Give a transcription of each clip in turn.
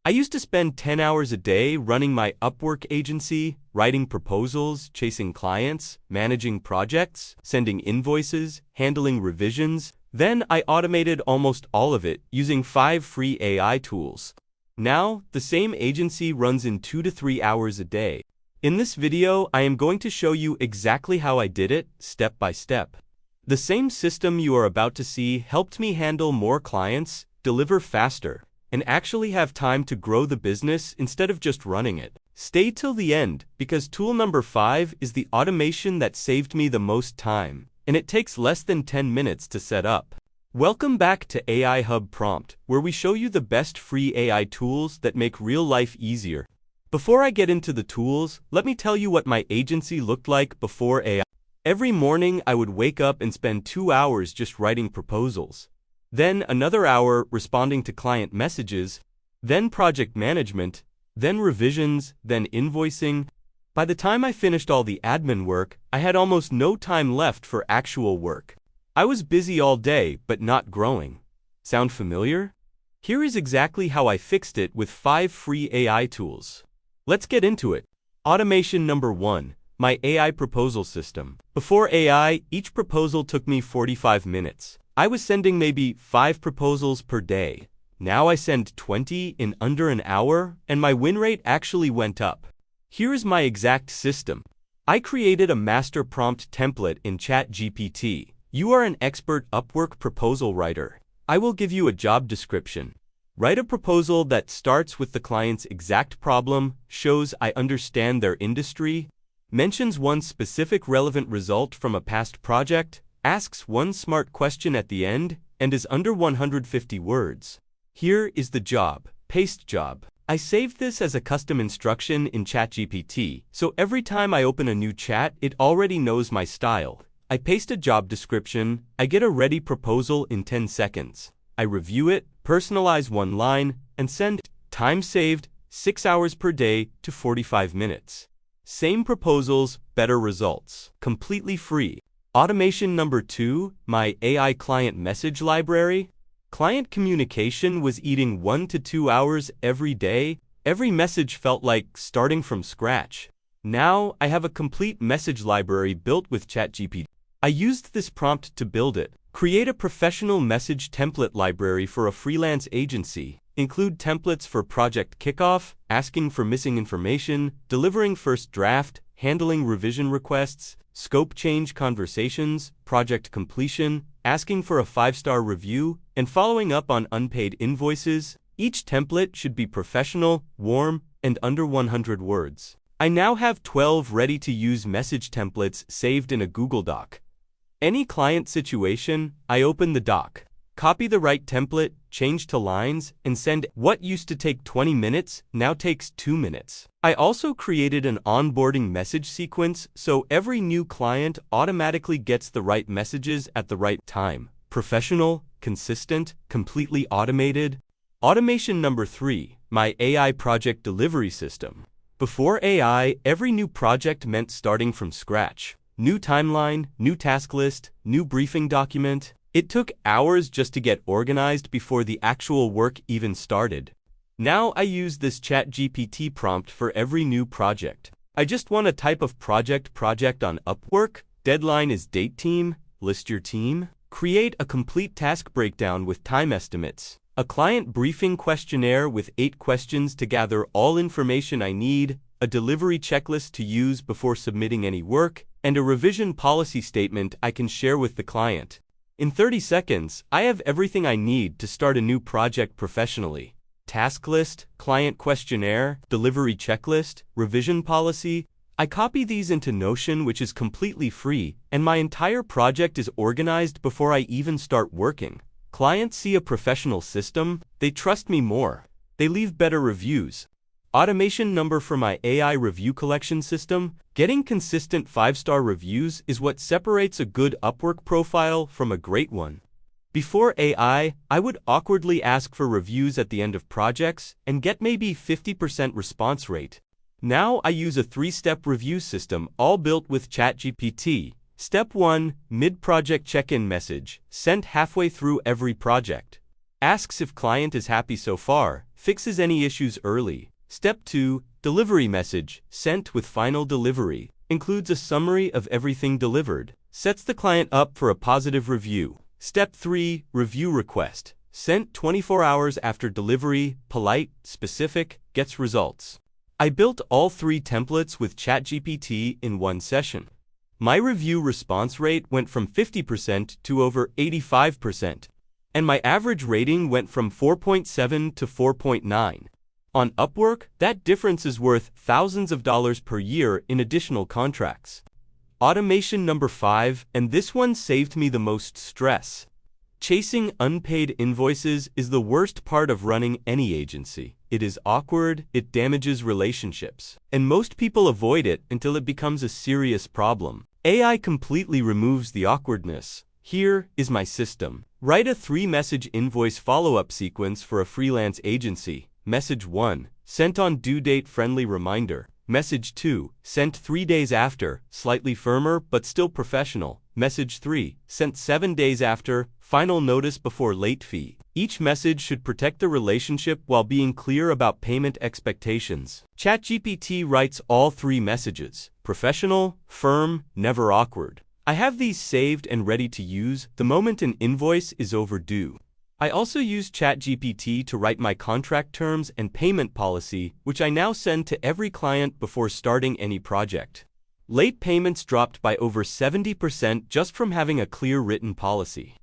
I used to spend 10 hours a day running my Upwork agency, writing proposals, chasing clients, managing projects, sending invoices, handling revisions. Then I automated almost all of it using 5 free AI tools. Now, the same agency runs in 2 to 3 hours a day. In this video, I am going to show you exactly how I did it, step by step. The same system you are about to see helped me handle more clients, deliver faster, and actually have time to grow the business instead of just running it. Stay till the end, because tool number 5 is the automation that saved me the most time, and it takes less than 10 minutes to set up. Welcome back to AI Hub Prompt, where we show you the best free AI tools that make real life easier. Before I get into the tools, let me tell you what my agency looked like before AI. Every morning, I would wake up and spend 2 hours just writing proposals. Then another hour responding to client messages, then project management, then revisions, then invoicing. By the time I finished all the admin work, I had almost no time left for actual work. I was busy all day, but not growing. Sound familiar? Here is exactly how I fixed it with 5 free AI tools. Let's get into it. Automation number 1, my AI proposal system. Before AI, each proposal took me 45 minutes. I was sending maybe 5 proposals per day. Now I send 20 in under an hour, and my win rate actually went up. Here is my exact system. I created a master prompt template in ChatGPT. You are an expert Upwork proposal writer. I will give you a job description. Write a proposal that starts with the client's exact problem, shows I understand their industry, mentions one specific relevant result from a past project, asks one smart question at the end, and is under 150 words. Here is the job. Paste job. I saved this as a custom instruction in ChatGPT, so every time I open a new chat, it already knows my style. I paste a job description, I get a ready proposal in 10 seconds. I review it, personalize one line, and send. Time saved, 6 hours per day to 45 minutes. Same proposals, better results. Completely free. Automation number 2, my AI client message library. Client communication was eating 1 to 2 hours every day. Every message felt like starting from scratch. Now, I have a complete message library built with ChatGPT. I used this prompt to build it. Create a professional message template library for a freelance agency. Include templates for project kickoff, asking for missing information, delivering first draft, handling revision requests, scope change conversations, project completion, asking for a 5-star review, and following up on unpaid invoices. Each template should be professional, warm, and under 100 words. I now have 12 ready-to-use message templates saved in a Google Doc. Any client situation, I open the doc, copy the right template, change to lines, and send. What used to take 20 minutes now takes 2 minutes. I also created an onboarding message sequence so every new client automatically gets the right messages at the right time. Professional, consistent, completely automated. Automation number 3, my AI project delivery system. Before AI, every new project meant starting from scratch. New timeline, new task list, new briefing document. It took hours just to get organized before the actual work even started. Now I use this ChatGPT prompt for every new project. I just want a type of project on Upwork. Deadline is date team. List your team. Create a complete task breakdown with time estimates. A client briefing questionnaire with 8 questions to gather all information I need. A delivery checklist to use before submitting any work, and a revision policy statement I can share with the client. In 30 seconds, I have everything I need to start a new project professionally. Task list, client questionnaire, delivery checklist, revision policy. I copy these into Notion, which is completely free, and my entire project is organized before I even start working. Clients see a professional system, they trust me more. They leave better reviews. Automation number for my AI review collection system. Getting consistent 5-star reviews is what separates a good Upwork profile from a great one. Before AI, I would awkwardly ask for reviews at the end of projects and get maybe 50% response rate. Now I use a 3-step review system all built with ChatGPT. Step 1, mid-project check-in message, sent halfway through every project. Asks if client is happy so far, fixes any issues early. Step 2. Delivery message, sent with final delivery. Includes a summary of everything delivered. Sets the client up for a positive review. Step 3. Review request. Sent 24 hours after delivery, polite, specific, gets results. I built all 3 templates with ChatGPT in one session. My review response rate went from 50% to over 85%, and my average rating went from 4.7 to 4.9. On Upwork, that difference is worth thousands of dollars per year in additional contracts. Automation number 5, and this one saved me the most stress. Chasing unpaid invoices is the worst part of running any agency. It is awkward, it damages relationships, and most people avoid it until it becomes a serious problem. AI completely removes the awkwardness. Here is my system. Write a 3-message invoice follow-up sequence for a freelance agency. Message 1, sent on due date friendly reminder. Message 2, sent 3 days after, slightly firmer but still professional. Message 3, sent 7 days after, final notice before late fee. Each message should protect the relationship while being clear about payment expectations. ChatGPT writes all 3 messages: professional, firm, never awkward. I have these saved and ready to use the moment an invoice is overdue. I also use ChatGPT to write my contract terms and payment policy, which I now send to every client before starting any project. Late payments dropped by over 70% just from having a clear written policy.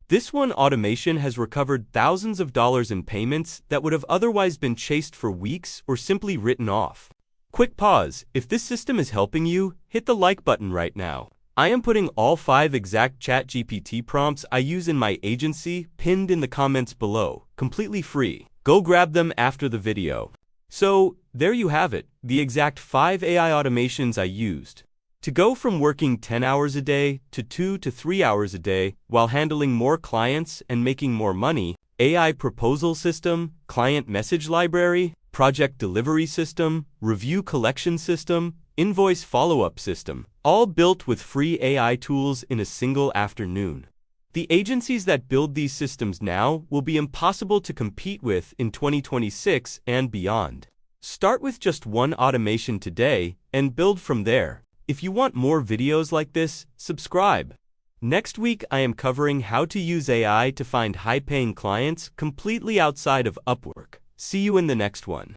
This one automation has recovered thousands of dollars in payments that would have otherwise been chased for weeks or simply written off. Quick pause. If this system is helping you, hit the like button right now. I am putting all 5 exact ChatGPT prompts I use in my agency pinned in the comments below, completely free. Go grab them after the video. So, there you have it, the exact 5 AI automations I used. To go from working 10 hours a day to 2 to 3 hours a day while handling more clients and making more money: AI proposal system, client message library, project delivery system, review collection system, invoice follow-up system, all built with free AI tools in a single afternoon. The agencies that build these systems now will be impossible to compete with in 2026 and beyond. Start with just one automation today and build from there. If you want more videos like this, subscribe. Next week, I am covering how to use AI to find high-paying clients completely outside of Upwork. See you in the next one.